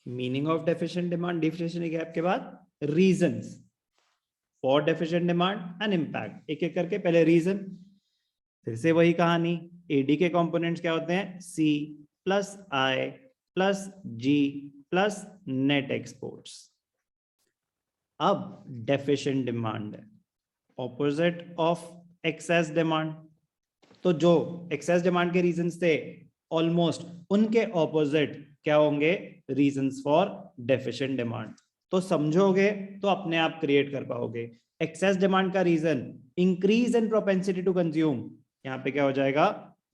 Meaning of deficient demand, deficiency gap के बाद reasons for deficient demand and impact. एक एक करके, पहले रीजन, फिर से वही कहानी, एडी के कंपोनेंट्स क्या होते हैं, सी प्लस आई प्लस जी प्लस नेट एक्सपोर्ट्स। अब डेफिशिएंट डिमांड है ऑपोजिट ऑफ एक्सेस डिमांड, तो जो एक्सेस डिमांड के रीजंस थे ऑलमोस्ट उनके ऑपोजिट क्या होंगे, रीजंस फॉर डेफिशिएंट डिमांड। तो समझोगे तो अपने आप क्रिएट कर पाओगे। एक्सेस डिमांड का reason increase in propensity to consume, यहाँ पे क्या हो जाएगा,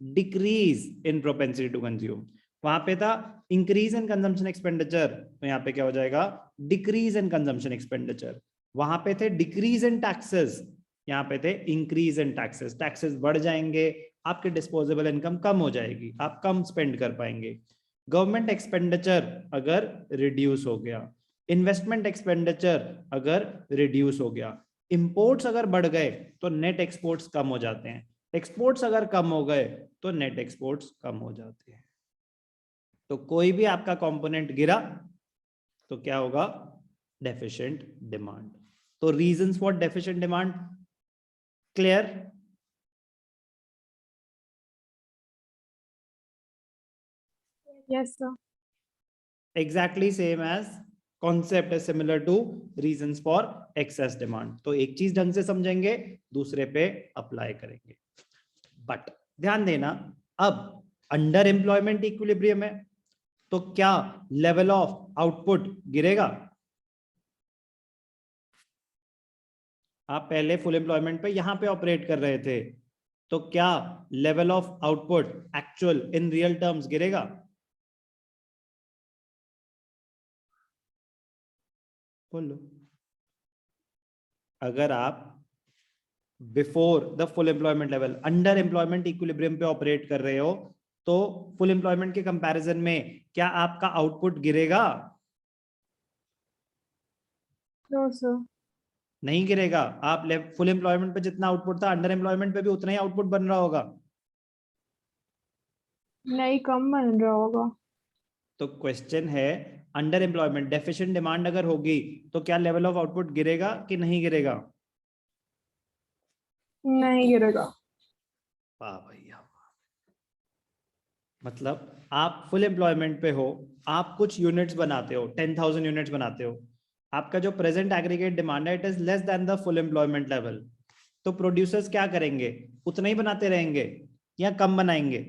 decrease in propensity to consume. वहां पे था इंक्रीज इन कंजम्पशन एक्सपेंडिचर, तो यहाँ पे क्या हो जाएगा, डिक्रीज इन कंजम्पशन एक्सपेंडिचर। वहां पे थे डिक्रीज इन टैक्सेस, यहाँ पे थे इंक्रीज इन टैक्सेस। टैक्सेस बढ़ जाएंगे, आपके डिस्पोजेबल इनकम कम हो जाएगी, आप कम स्पेंड कर पाएंगे। गवर्नमेंट एक्सपेंडिचर अगर रिड्यूस हो गया, इन्वेस्टमेंट एक्सपेंडिचर अगर रिड्यूस हो गया, इंपोर्ट्स अगर बढ़ गए तो नेट एक्सपोर्ट्स कम हो जाते हैं, एक्सपोर्ट्स अगर कम हो गए तो नेट एक्सपोर्ट्स कम हो जाते हैं। तो कोई भी आपका कंपोनेंट गिरा तो क्या होगा, डेफिशिएंट डिमांड। तो reasons for deficient demand clear? Yes, sir. Exactly same as concept is similar to reasons for excess demand। तो एक चीज ढंग से समझेंगे, दूसरे पे अप्लाई करेंगे। बट ध्यान देना, अब अंडर एम्प्लॉयमेंट इक्विलिब्रियम है, तो क्या लेवल ऑफ आउटपुट गिरेगा? आप पहले फुल एम्प्लॉयमेंट पे यहां पे ऑपरेट कर रहे थे, तो क्या level of output actual in real terms गिरेगा? बोलो। अगर आप before the full employment level under employment equilibrium पे ऑपरेट कर रहे हो, तो फुल एम्प्लॉयमेंट के कंपैरिजन में क्या आपका आउटपुट गिरेगा? No, sir. नहीं गिरेगा। आप फुल एम्प्लॉयमेंट पे जितना आउटपुट था, अंडर एम्प्लॉयमेंट पे भी उतना ही आउटपुट बन रहा होगा। नहीं, कम बन रहा होगा। तो क्वेश्चन है, अंडर एम्प्लॉयमेंट डेफिशिएंट डिमांड अगर होगी तो क्या लेवल ऑफ आउटपुट गिरेगा कि नहीं गिरेगा? नहीं गिरेगा। वाह भैया, मतलब आप फुल एम्प्लॉयमेंट पे हो, आप कुछ यूनिट्स बनाते हो, 10,000 यूनिट्स बनाते हो, आपका जो प्रेजेंट एग्रीगेट डिमांड है it is less than the full employment level, तो प्रोड्यूसर्स क्या करेंगे, उतना ही बनाते रहेंगे या कम बनाएंगे?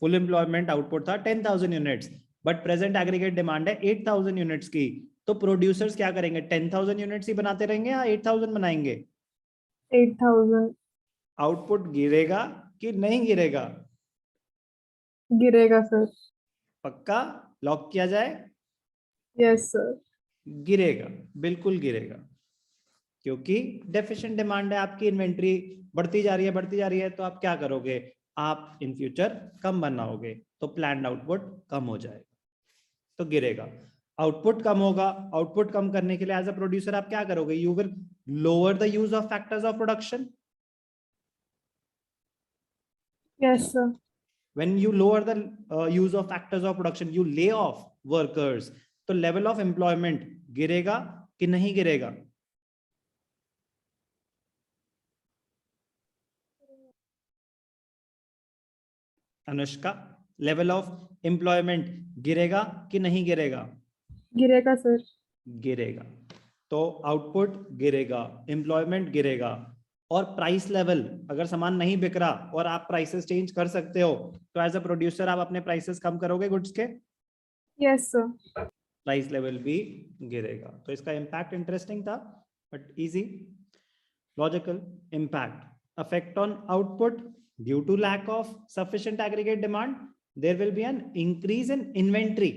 फुल एम्प्लॉयमेंट आउटपुट था 10,000 units, but present aggregate demand है 8,000 यूनिट्स की, तो प्रोड्यूसर्स क्या करेंगे, 10,000 यूनिट्स ही बनाते रहेंगे या 8,000 बनाएंगे? 8,000। आउटपुट गिरेगा कि नहीं गिरेगा? गिरेगा सर। पक्का लॉक किया जाए? Yes sir. गिरेगा, बिल्कुल गिरेगा, क्योंकि डेफिशिएंट डिमांड है, आपकी इन्वेंट्री बढ़ती जा रही है, बढ़ती जा रही है, तो आप क्या करोगे, आप इन फ्यूचर कम बनाओगे, तो प्लान्ड आउटपुट कम हो जाएगा, तो गिरेगा। आउटपुट कम होगा, आउटपुट कम करने के लिए एज अ प्रोड्यूसर आप क्या करोगे, you will lower the use of factors of production. Yes sir. when you lower the use of factors of production, you lay off workers, तो level of employment गिरेगा कि नहीं गिरेगा? अनुष्का, लेवल ऑफ एम्प्लॉयमेंट गिरेगा कि नहीं गिरेगा? गिरेगा सर। गिरेगा, तो आउटपुट गिरेगा, एम्प्लॉयमेंट गिरेगा, और प्राइस लेवल, अगर सामान नहीं बिक रहा और आप प्राइसेस चेंज कर सकते हो, तो एज अ प्रोड्यूसर आप अपने प्राइसेस कम करोगे गुड्स के, यस सर। प्राइस लेवल भी गिरेगा। तो इसका इम्पैक्ट इंटरेस्टिंग था but easy. Logical impact, affect on output due to lack of sufficient aggregate demand, there will be an increase in inventory,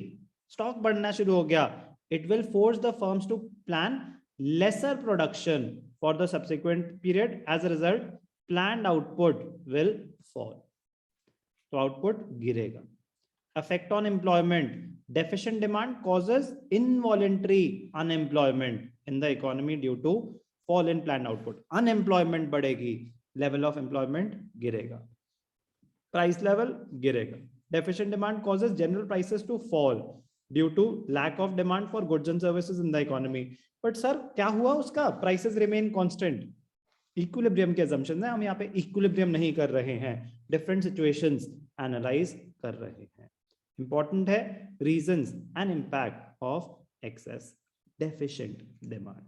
stock बढ़ना शुरू हो गया, it will force the firms to plan lesser production for the subsequent period, as a result planned output will fall, तो output गिरेगा। effect on employment, deficient demand causes involuntary unemployment in the economy due to fall in planned output, unemployment बढ़ेगी, level of employment गिरेगा। Price level गिरेगा. Deficient demand causes general prices to fall due to lack of demand for goods and services in the economy. But sir क्या हुआ उसका? Prices remain constant. Equilibrium के assumption है, हम यहाँ पे इक्विलिब्रियम नहीं कर रहे हैं, डिफरेंट सिचुएशंस एनालाइज कर रहे हैं. इंपॉर्टेंट है reasons and impact of excess deficient demand.